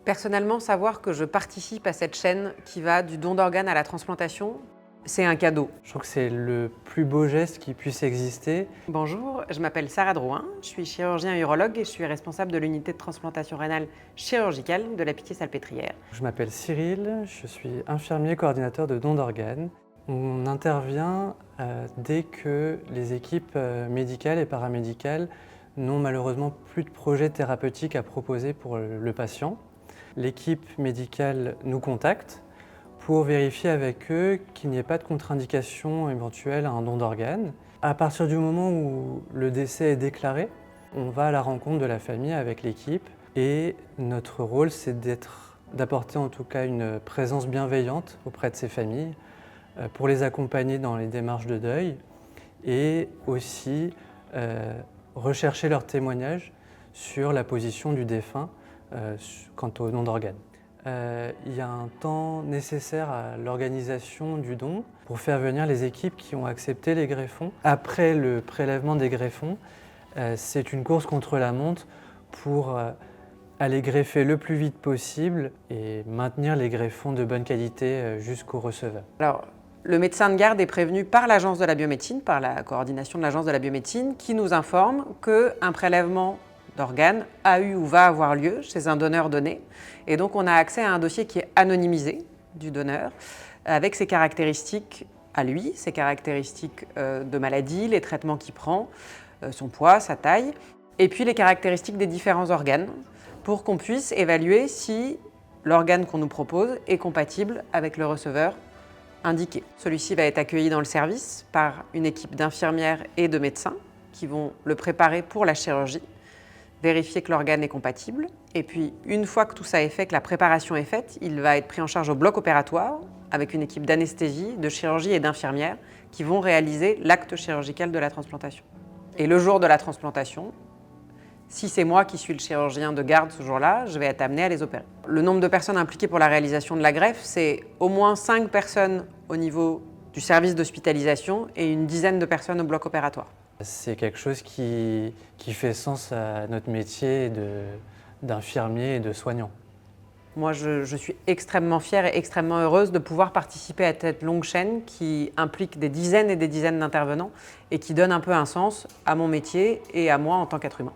Personnellement, savoir que je participe à cette chaîne qui va du don d'organes à la transplantation, c'est un cadeau. Je trouve que c'est le plus beau geste qui puisse exister. Bonjour, je m'appelle Sarah Drouin, je suis chirurgien urologue et je suis responsable de l'unité de transplantation rénale chirurgicale de la Pitié-Salpêtrière. Je m'appelle Cyril, je suis infirmier coordinateur de don d'organes. On intervient dès que les équipes médicales et paramédicales n'ont malheureusement plus de projet thérapeutique à proposer pour le patient. L'équipe médicale nous contacte pour vérifier avec eux qu'il n'y ait pas de contre-indication éventuelle à un don d'organes. À partir du moment où le décès est déclaré, on va à la rencontre de la famille avec l'équipe et notre rôle c'est d'apporter en tout cas une présence bienveillante auprès de ces familles pour les accompagner dans les démarches de deuil et aussi rechercher leurs témoignages sur la position du défunt quant au don d'organes. Il y a un temps nécessaire à l'organisation du don pour faire venir les équipes qui ont accepté les greffons. Après le prélèvement des greffons, c'est une course contre la montre pour aller greffer le plus vite possible et maintenir les greffons de bonne qualité jusqu'au receveur. Alors, le médecin de garde est prévenu par l'agence de la biomédecine, par la coordination de l'agence de la biomédecine, qui nous informe qu'un prélèvement d'organes a eu ou va avoir lieu chez un donneur donné. Et donc on a accès à un dossier qui est anonymisé du donneur, avec ses caractéristiques à lui, ses caractéristiques de maladie, les traitements qu'il prend, son poids, sa taille, et puis les caractéristiques des différents organes, pour qu'on puisse évaluer si l'organe qu'on nous propose est compatible avec le receveur indiqué. Celui-ci va être accueilli dans le service par une équipe d'infirmières et de médecins qui vont le préparer pour la chirurgie, vérifier que l'organe est compatible. Et puis, une fois que tout ça est fait, que la préparation est faite, il va être pris en charge au bloc opératoire avec une équipe d'anesthésie, de chirurgie et d'infirmières qui vont réaliser l'acte chirurgical de la transplantation. Et le jour de la transplantation, si c'est moi qui suis le chirurgien de garde ce jour-là, je vais être amené à les opérer. Le nombre de personnes impliquées pour la réalisation de la greffe, c'est au moins 5 personnes au niveau du service d'hospitalisation et une dizaine de personnes au bloc opératoire. C'est quelque chose qui fait sens à notre métier d'infirmier et de soignant. Moi, je suis extrêmement fière et extrêmement heureuse de pouvoir participer à cette longue chaîne qui implique des dizaines et des dizaines d'intervenants et qui donne un peu un sens à mon métier et à moi en tant qu'être humain.